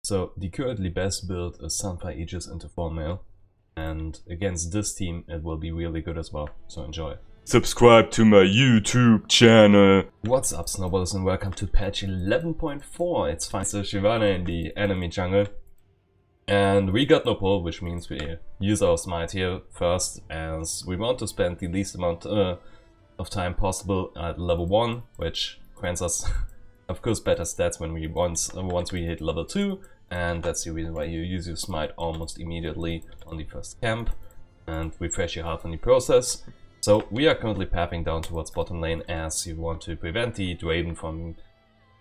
So the currently best build is Sunfire Aegis into 4 male, and against this team it will be really good as well, so enjoy. Subscribe to my YouTube channel. What's up, snowballers, and welcome to patch 11.4. It's fine, so Shyvana in the enemy jungle. And we got no pull, which means we use our smite here first, as we want to spend the least amount of time possible at level 1, which grants us, of course, better stats when we once we hit level 2, and that's the reason why you use your smite almost immediately on the first camp, and refresh your health in the process. So we are currently pathing down towards bottom lane, as you want to prevent the Draven from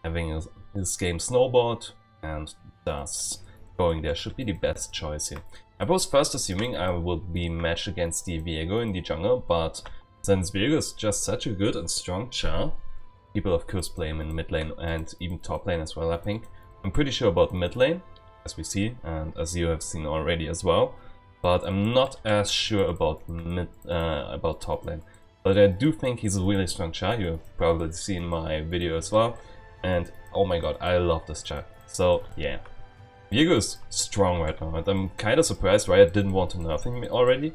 having his game snowballed, and thus going there should be the best choice here. I was first assuming I would be matched against the Viego in the jungle, but since Viego is just such a good and strong char, people of course play him in mid lane and even top lane as well, I think. I'm pretty sure about mid lane, as we see, and as you have seen already as well. But I'm not as sure about about top lane. But I do think he's a really strong char. You've probably seen my video as well. And oh my god, I love this char. So yeah. Viego is strong right now, and I'm kind of surprised Riot didn't want to nerf him already.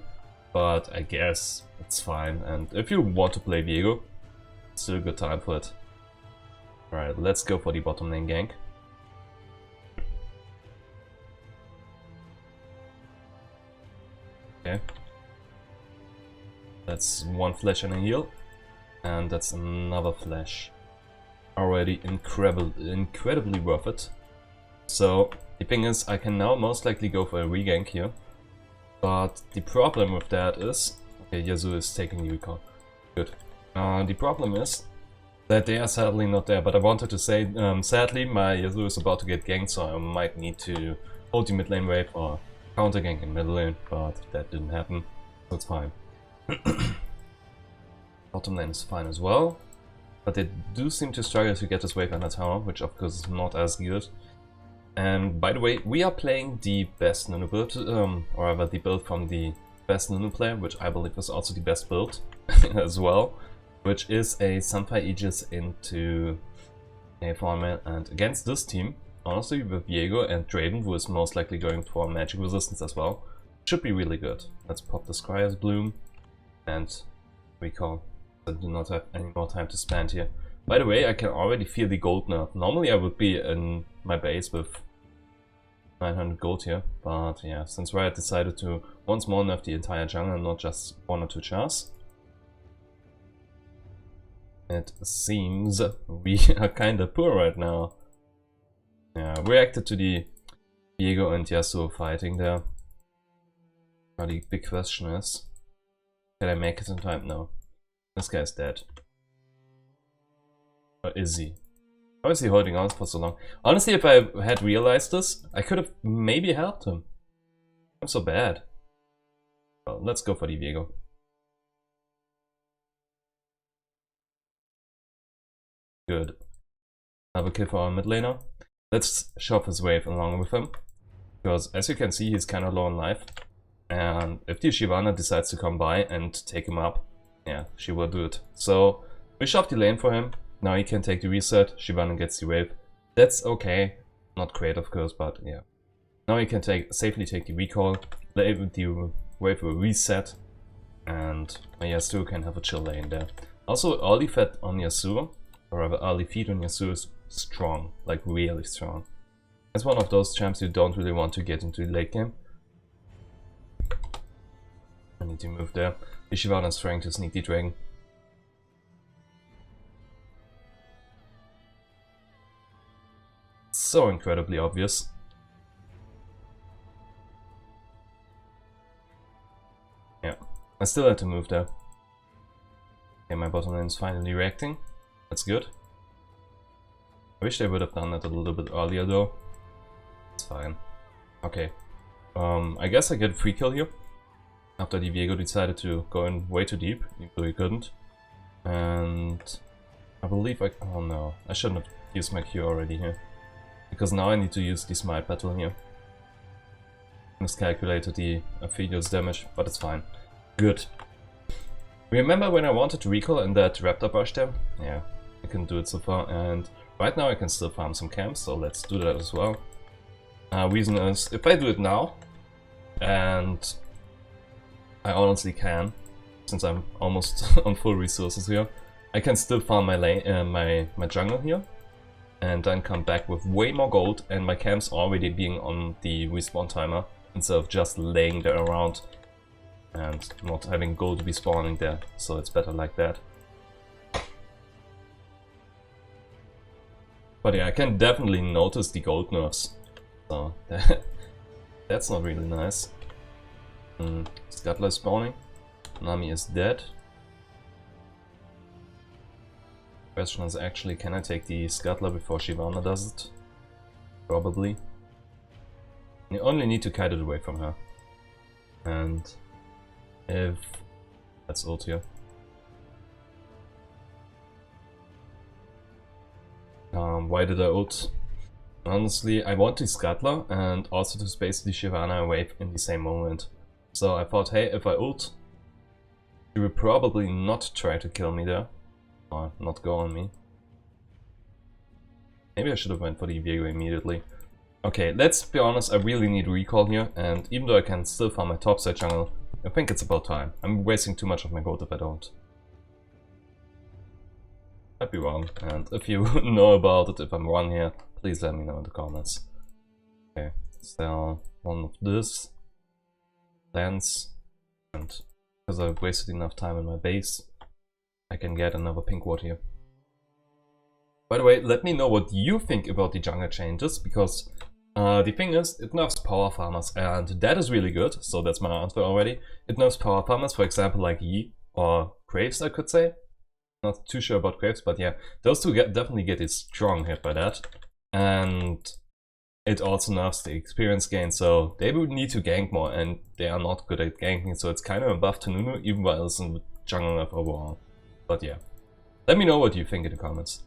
But I guess it's fine, and if you want to play Viego, it's still a good time for it. Alright, let's go for the bottom lane gank. Okay. That's one flash and a heal, and that's another flash. Already incredibly worth it. So the thing is, I can now most likely go for a regank here, but the problem with that is, okay, Yasuo is taking the recall. Good. The problem is that they are sadly not there, but I wanted to say, sadly, my Yasuo is about to get ganked, so I might need to hold the mid lane wave or counter gank in middle lane, but that didn't happen, so it's fine. Bottom lane is fine as well, but they do seem to struggle to get this wave under tower, which of course is not as good. And by the way, we are playing the best Nunu build, or rather the build from the best Nunu player, which I believe is also the best build as well, which is a Sunfire Aegis into a format. And against this team, honestly, with Viego and Draven, who is most likely going for magic resistance as well, should be really good. Let's pop the Scryer's Bloom and recall. I do not have any more time to spend here. By the way, I can already feel the gold nerf. Normally I would be in my base with 900 gold here, but yeah, since Riot decided to once more nerf the entire jungle and not just 1 or 2 chars, it seems we are kinda poor right now. Yeah, reacted to the Viego and Yasuo fighting there. Now the big question is, can I make it in time? No. This guy's dead. Or is he? How is he holding on for so long? Honestly, if I had realized this, I could have maybe helped him. I'm so bad. Well, let's go for the Viego. Good. Have a kill for our mid laner. Let's shove his wave along with him, because as you can see, he's kind of low on life. And if the Shyvana decides to come by and take him up, yeah, she will do it. So we shove the lane for him. Now he can take the reset, Shyvana gets the wave. That's okay. Not great, of course, but yeah. Now he can safely take the recall, the wave will reset, and Yasuo can have a chill lane there. Also, early feed on Yasuo, or rather early feed on Yasuo is strong, like really strong. It's one of those champs you don't really want to get into the late game. I need to move there. The Shyvana is trying to sneak the dragon. So incredibly obvious. Yeah, I still had to move there. Okay, my bottom lane is finally reacting. That's good. I wish they would have done that a little bit earlier though. It's fine. Okay. I guess I get a free kill here. After the Viego decided to go in way too deep, even though he couldn't. And I believe oh no, I shouldn't have used my Q already here. Because now I need to use the smite battle here. Miscalculated the Aphelios damage, but it's fine. Good. Remember when I wanted to recall in that Raptor Brush there? Yeah, I couldn't do it so far, and right now I can still farm some camps, so let's do that as well. Reason is, if I do it now, and I honestly can, since I'm almost on full resources here, I can still farm my lane, my jungle here, and then come back with way more gold, and my camp's already being on the respawn timer, instead of just laying there around and not having gold respawning there, so it's better like that. But yeah, I can definitely notice the gold nerfs, so that's not really nice. Scuttler is spawning, Nami is dead. Question is actually, can I take the Scuttler before Shyvana does it? Probably. You only need to kite it away from her. And if... let's ult here. Why did I ult? Honestly, I want the Scuttler and also to space the Shyvana away in the same moment. So I thought, hey, if I ult, she will probably not try to kill me there. Or not go on me. Maybe I should have went for the Viego immediately. Okay, let's be honest, I really need recall here, and even though I can still farm my topside jungle, I think it's about time. I'm wasting too much of my gold if I don't. I'd be wrong, and if you know about it, if I'm wrong here, please let me know in the comments. Okay, sell one of this. Lens, and because I've wasted enough time in my base, I can get another pink ward here. By the way, let me know what you think about the jungle changes, because the thing is, it nerfs power farmers, and that is really good, so that's my answer already. It nerfs power farmers, for example, like Yi or Graves, I could say. Not too sure about Graves, but yeah, those two definitely get a strong hit by that. And it also nerfs the experience gain, so they would need to gank more, and they are not good at ganking, so it's kind of a buff to Nunu, even while it's in the jungle nerf overall. But yeah, let me know what you think in the comments.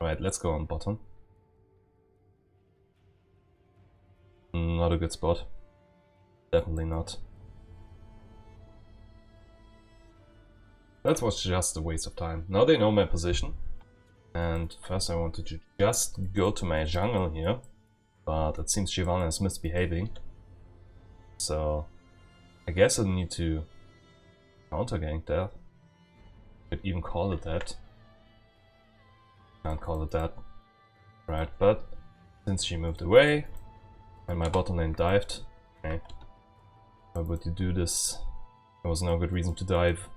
Alright, let's go on bottom. Not a good spot. Definitely not. That was just a waste of time. Now they know my position. And first I wanted to just go to my jungle here. But it seems Shyvana is misbehaving. So I guess I need to counter gank that. Could even call it that. Can't call it that. Right, but since she moved away and my bottom lane dived, okay. Why would you do this? There was no good reason to dive.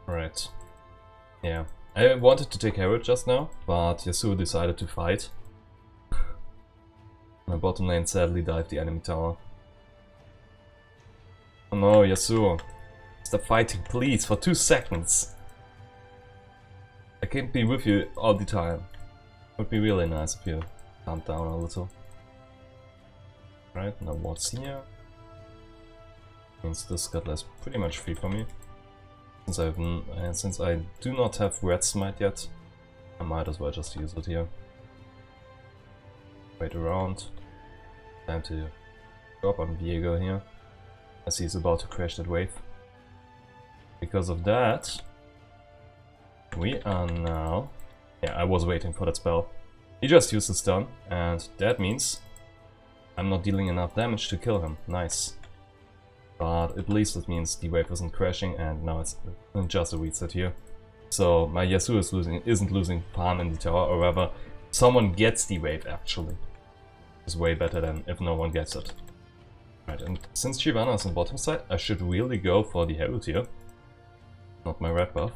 Right. Yeah. I wanted to take Herald just now, but Yasuo decided to fight. My bottom lane sadly dived the enemy tower. Oh no, Yasuo. Stop fighting, please, for 2 seconds. I can't be with you all the time. It would be really nice if you calmed down a little. Right, now what's here? Means this Scuttler is pretty much free for me. Since I do not have Red Smite yet, I might as well just use it here. Wait around. Time to drop on Viego here, as he's about to crash that wave. Because of that, we are now... yeah, I was waiting for that spell. He just used the stun, and that means I'm not dealing enough damage to kill him. Nice. But at least it means the wave isn't crashing, and now it's just a reset here. So my Yasuo isn't losing farm in the tower, or rather, someone gets the wave actually. It's way better than if no one gets it. Right, and since Shyvana is on bottom side, I should really go for the Herald here. Not my red buff.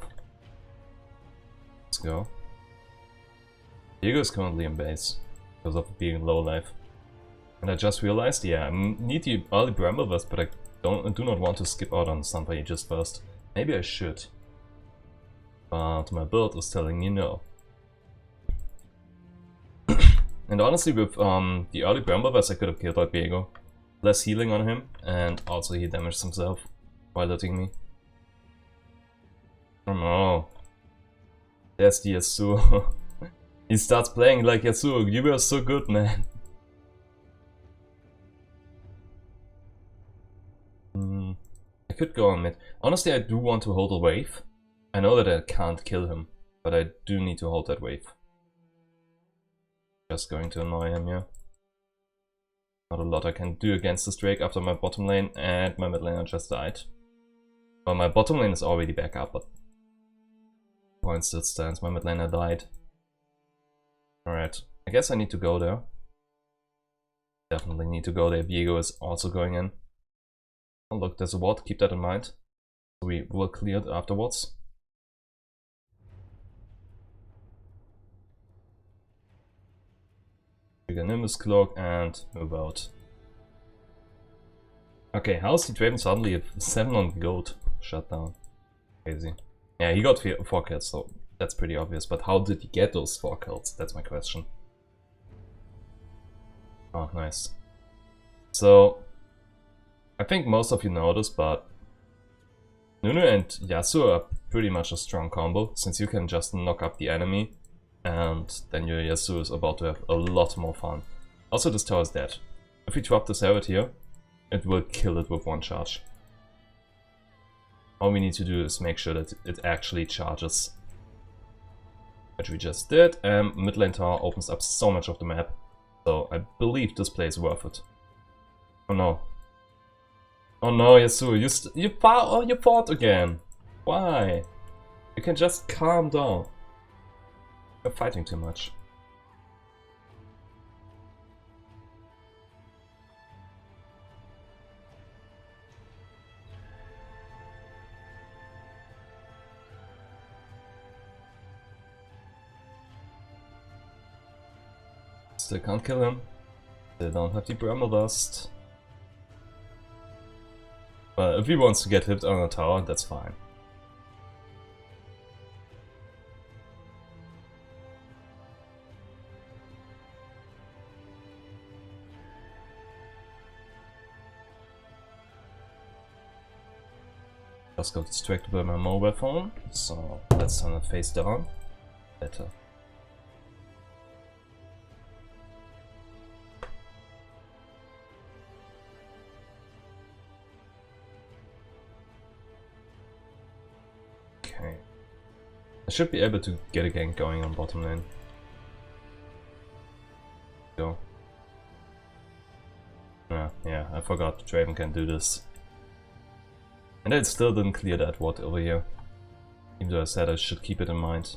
Let's go. Diego is currently in base, because of being low life. And I just realized, yeah, I need the early Bramble Burst, but I do not want to skip out on somebody just first. Maybe I should. But my build is telling me no. And honestly, with the early Bramble Burst, I could have killed out Viego. Less healing on him, and also he damaged himself while hitting me. Oh no. There's the Yasuo. He starts playing like Yasuo. You were so good, man. I could go on mid. Honestly, I do want to hold a wave. I know that I can't kill him, but I do need to hold that wave. Just going to annoy him, yeah. Not a lot I can do against this Drake after my bottom lane and my mid laner just died. Well, my bottom lane is already back up, but point still stands, my mid laner died. Alright, I guess I need to go there. Definitely need to go there. Viego is also going in. Oh look, there's a ward, keep that in mind. We will clear it afterwards. Trigger Nimbus Cloak and move out. Okay, how's the Draven suddenly at 7 on gold? Shut down. Crazy. Yeah, he got 4 kills, so that's pretty obvious. But how did he get those 4 kills? That's my question. Oh, nice. So, I think most of you know this, but Nunu and Yasuo are pretty much a strong combo, since you can just knock up the enemy, and then your Yasuo is about to have a lot more fun. Also, this tower is dead. If we drop this Herald here, it will kill it with one charge. All we need to do is make sure that it actually charges. Which we just did, and mid lane tower opens up so much of the map. So I believe this play is worth it. Oh no. Oh no, Yasuo, you fought again. Why? You can just calm down. You're fighting too much. Still can't kill him. They don't have the Bramble Dust. But if he wants to get hit on a tower, that's fine. Just got distracted by my mobile phone, so let's turn it face down. Better. Okay. I should be able to get a gank going on bottom lane. Go. Yeah, I forgot Draven can do this. And I still didn't clear that ward over here. Even though I said I should keep it in mind.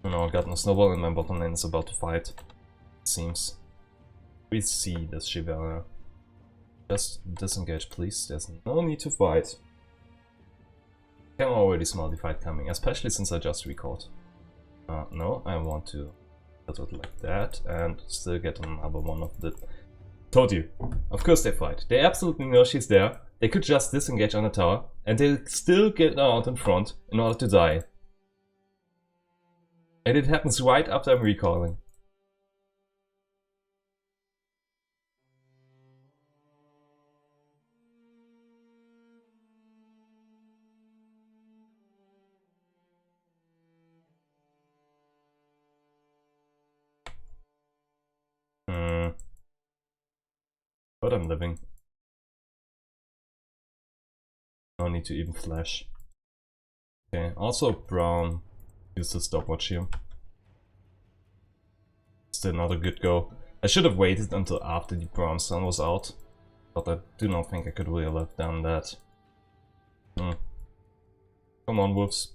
No, I got no snowball and my bottom lane is about to fight. It seems. We see this Shivana. Just disengage, please. There's no need to fight. I can already smell the fight coming, especially since I just recalled. No, I want to put it like that and still get another one of the... Told you. Of course they fight. They absolutely know she's there. They could just disengage on the tower and they still get out in front in order to die. And it happens right after I'm recalling. But I'm living. No need to even flash. Okay, also Brown used the stopwatch here. Still not a good go. I should have waited until after the Brown Sun was out. But I do not think I could really have done that. Come on, wolves.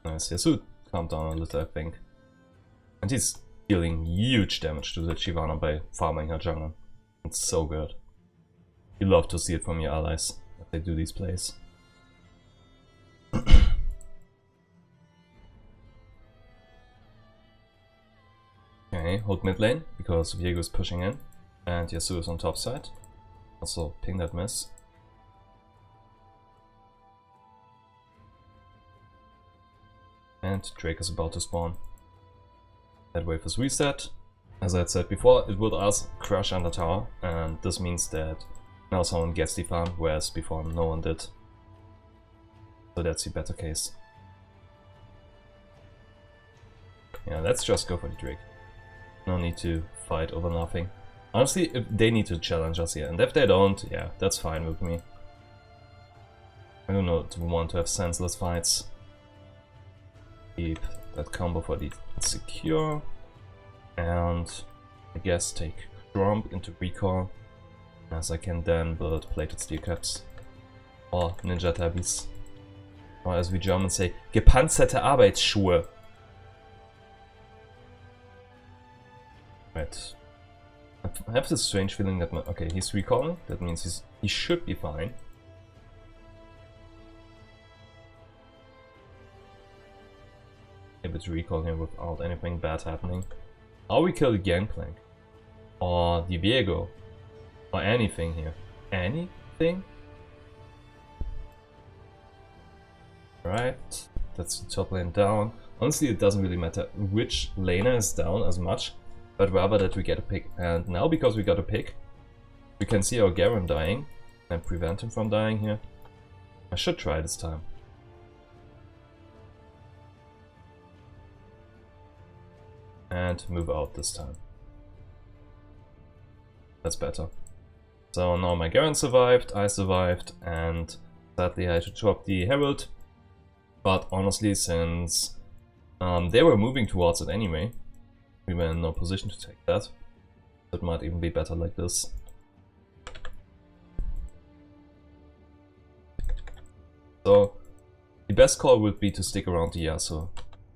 Nice, Yasuo calmed down a little, I think. And he's dealing huge damage to the Shyvana by farming her jungle. It's so good. You love to see it from your allies, that they do these plays. Okay, hold mid lane, because Viego is pushing in. And Yasuo is on top side. Also ping that miss. And Drake is about to spawn. That wave is reset. As I said before, it would ask crush under tower, and this means that now someone gets the farm, whereas before no one did. So that's the better case. Yeah, let's just go for the Drake. No need to fight over nothing. Honestly, if they need to challenge us here, and if they don't, yeah, that's fine with me. I don't know, want to have senseless fights. Keep that combo for the secure. And I guess take Trump into recall, as I can then build plated steel caps or ninja tabbies, or as we Germans say, gepanzerte Arbeitsschuhe. Right. I have this strange feeling that okay, he's recalling. That means he should be fine. If it's recalling him without anything bad happening. Or we kill the Gangplank, or the Viego, or anything here. Anything? Right, that's the top lane down. Honestly, it doesn't really matter which laner is down as much, but rather that we get a pick. And now, because we got a pick, we can see our Garen dying and prevent him from dying here. I should try this time. And move out this time. That's better. So now my Garen survived, I survived, and sadly I had to drop the Herald. But honestly, since they were moving towards it anyway, we were in no position to take that. It might even be better like this. So the best call would be to stick around the Yasuo.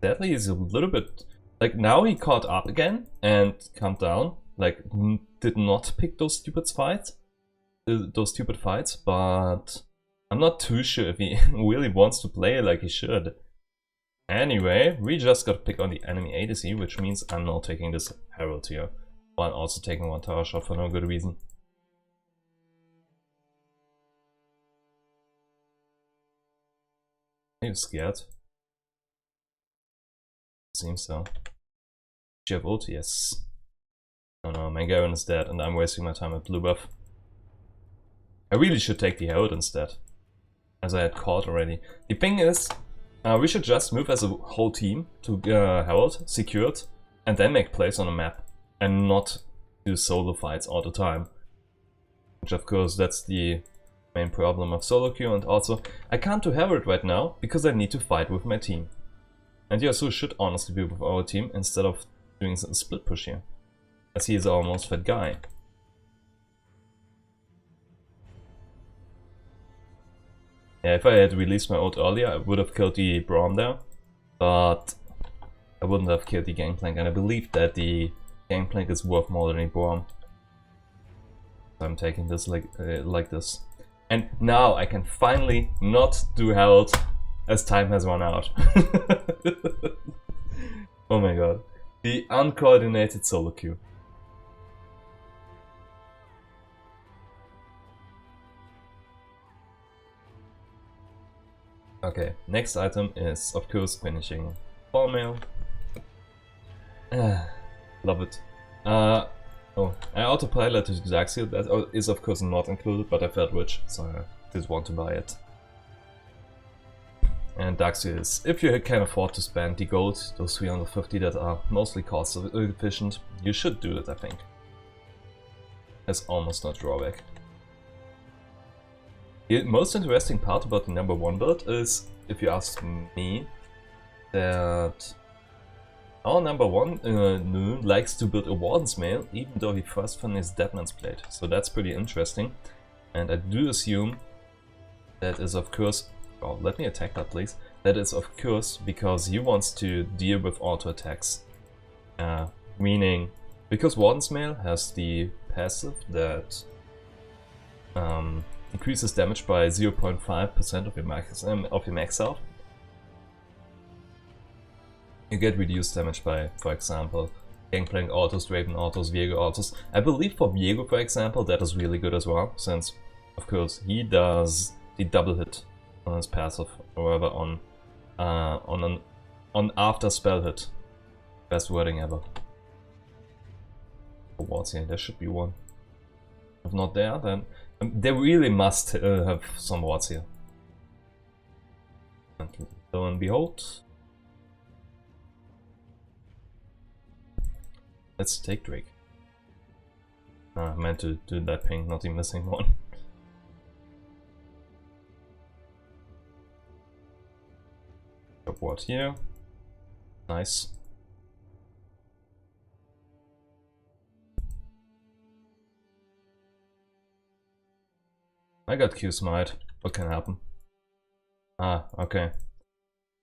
Sadly, he's a little bit... Like, now he caught up again and calmed down. Like, did not pick those stupid fights. But I'm not too sure if he really wants to play like he should. Anyway, we just got to pick on the enemy ADC, which means I'm not taking this Herald here. While also taking one tower shot for no good reason. Are you scared? Seems so. Do you have ult? Yes. Oh no, my Garen is dead and I'm wasting my time at blue buff. I really should take the Herald instead, as I had caught already. The thing is, we should just move as a whole team to Herald, secured, and then make plays on the map, and not do solo fights all the time. Which of course, that's the main problem of solo queue, and also, I can't do Herald right now, because I need to fight with my team. And Yasuo should honestly be with our team instead of doing a split push here, as he is our most fed guy. Yeah, if I had released my ult earlier, I would have killed the Braum there, but I wouldn't have killed the Gangplank, and I believe that the Gangplank is worth more than the Braum. So I'm taking this like this. And now I can finally not do Herald, as time has run out. Oh my god. The uncoordinated solo queue. Okay, next item is of course finishing ball mail. Love it. Oh, I autopiloted Daxio, that is of course not included, but I felt rich, so I did want to buy it. And Daxio is, if you can afford to spend the gold, those 350 that are mostly cost efficient, you should do it, I think. There's almost no drawback. The most interesting part about the number 1 build is, if you ask me, that our number 1 Nunu likes to build a Warden's Mail, even though he first finished Deadman's Blade. So that's pretty interesting. And I do assume that is of course... Oh, let me attack that please. That is of course because he wants to deal with auto attacks. Meaning, because Warden's Mail has the passive that increases damage by 0.5% of your max health. You get reduced damage by, for example, Gangplank autos, Draven autos, Viego autos. I believe for Viego, for example, that is really good as well, since, of course, he does the double hit on his passive, or rather on after spell hit. Best wording ever. wards here. There should be one. If not there, then they really must have some wards here. And lo and behold, let's take Drake. I meant to do that ping, not the missing one. Drop ward here. Nice. I got Q smite. What can happen? Ah, okay.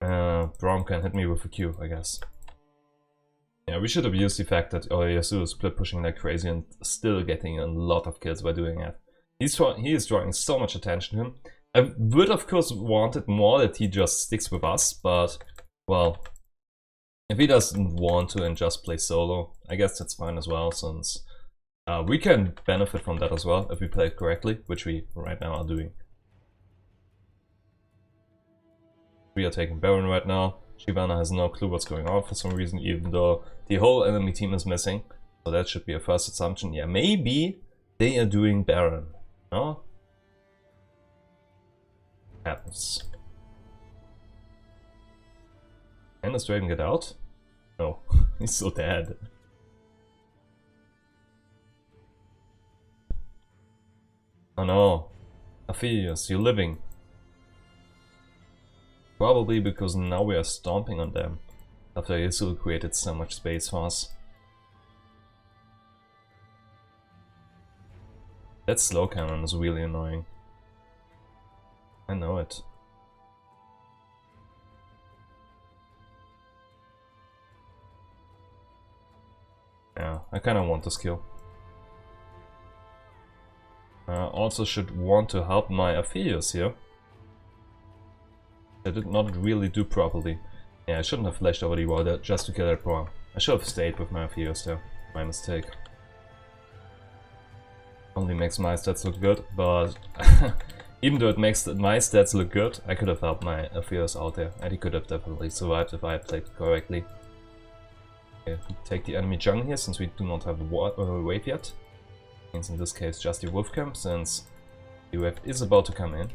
Braum can hit me with a Q, I guess. Yeah, we should have used the fact that Yasuo is split pushing like crazy and still getting a lot of kills by doing it. He is drawing so much attention to him. I would of course wanted more that he just sticks with us, but well, if he doesn't want to and just play solo, I guess that's fine as well, since we can benefit from that as well if we play it correctly, which we right now are doing. We are taking Baron right now. Shyvana has no clue what's going on for some reason, even though the whole enemy team is missing. So that should be a first assumption. Yeah, maybe they are doing Baron. No? Happens. Can this dragon get out? No, he's so dead. Oh no. Aphelios, you're living. Probably because now we are stomping on them. After Yasuo created so much space for us. That slow cannon is really annoying. I know it. Yeah, I kinda want this kill. Also should want to help my Aphelios here. I did not really do properly. Yeah, I shouldn't have flashed over the wall there just to kill that Braum. I should have stayed with my Aphelios there. My mistake. Only makes my stats look good, but even though it makes my stats look good, I could have helped my Aphelios out there, and he could have definitely survived if I had played correctly. Okay, take the enemy jungle here, since we do not have a wave yet. Means in this case just the wolf camp, since the wave is about to come in.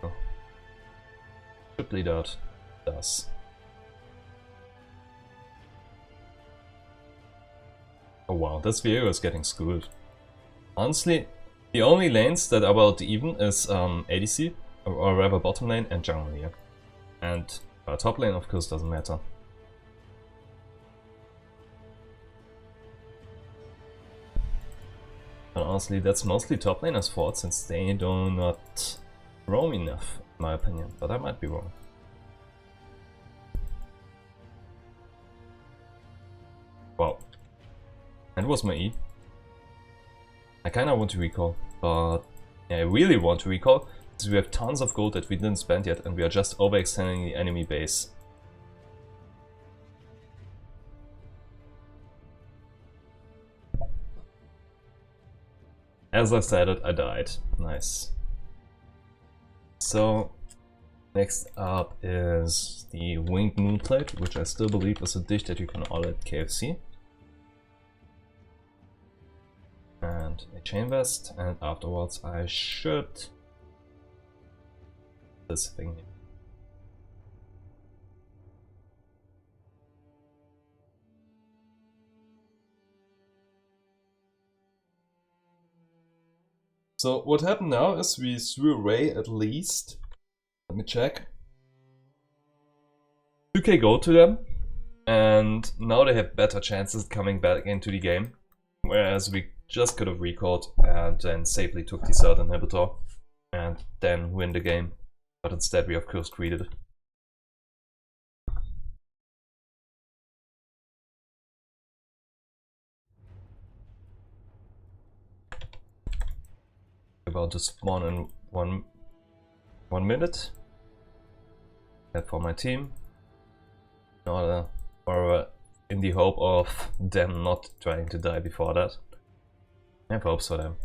Oh. Should bleed out. Does. Oh wow, this video is getting schooled. Honestly, the only lanes that are about even is ADC, or rather bottom lane, and jungle here. And top lane of course doesn't matter. And honestly, that's mostly top laners' fault, since they do not roam enough, in my opinion, but I might be wrong. Wow. That was my E. I kinda want to recall, but yeah, I really want to recall, because we have tons of gold that we didn't spend yet, and we are just overextending the enemy base. As I said it, I died. Nice. So, next up is the Winged Moonplate, which I still believe is a dish that you can order at KFC. And a chain vest, and afterwards I should... this thing here. So what happened now is we threw away at least, let me check, 2k gold to them, and now they have better chances coming back into the game, whereas we just could have recalled and then safely took the third inhibitor and then win the game, but instead we of course greeted it. About to spawn in one minute. That for my team. In order, or in the hope of them not trying to die before that. I have hopes for them.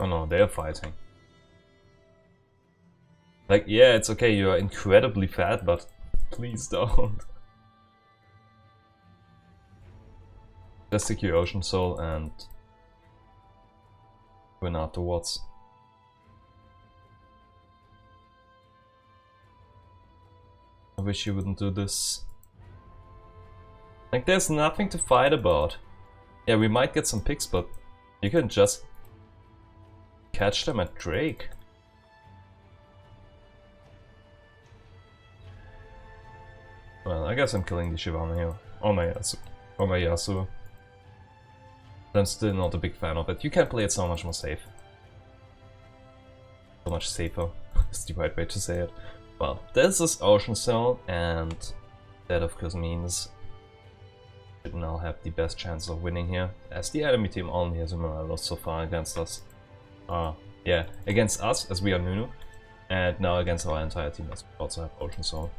Oh no, they're fighting. Like, yeah, it's okay, you're incredibly fat, but please don't. Just take your Ocean Soul and win afterwards. I wish you wouldn't do this. Like, there's nothing to fight about. Yeah, we might get some picks, but you can just catch them at Drake. Well, I guess I'm killing the Shivana here. Oh my Yasuo. I'm still not a big fan of it. You can play it so much more safe. So much safer is the right way to say it. Well, this is Ocean Soul, and that of course means we should now have the best chance of winning here, as the enemy team only has a Morellos so far against us. Yeah, against us, as we are Nunu, and now against our entire team, as we also have Ocean Soul.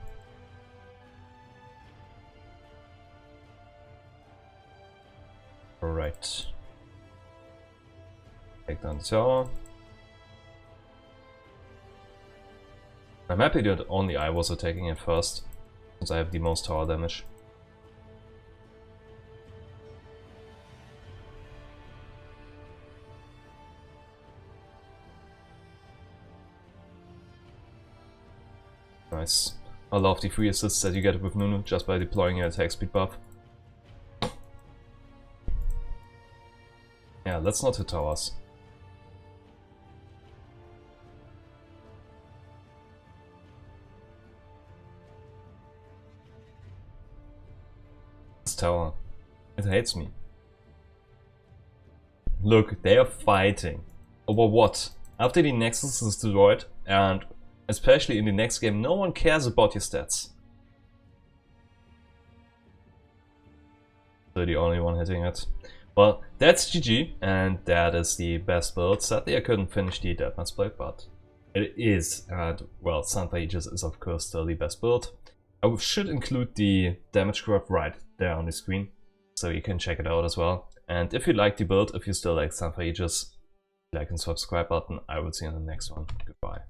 Alright. Take down the tower. I'm happy that only I was attacking it first, since I have the most tower damage. Nice. I love the free assists that you get with Nunu just by deploying your attack speed buff. Yeah, let's not hit towers. This tower, it hates me. Look, they are fighting. Over what? After the Nexus is destroyed, and especially in the next game, no one cares about your stats. They're the only one hitting it. Well, that's GG, and that is the best build. Sadly, I couldn't finish the Deathmatch Blade, but it is, and well, Santa Aegis is of course still the best build. I should include the damage graph right there on the screen, so you can check it out as well. And if you like the build, if you still like Santa Aegis, like and subscribe button. I will see you in the next one. Goodbye.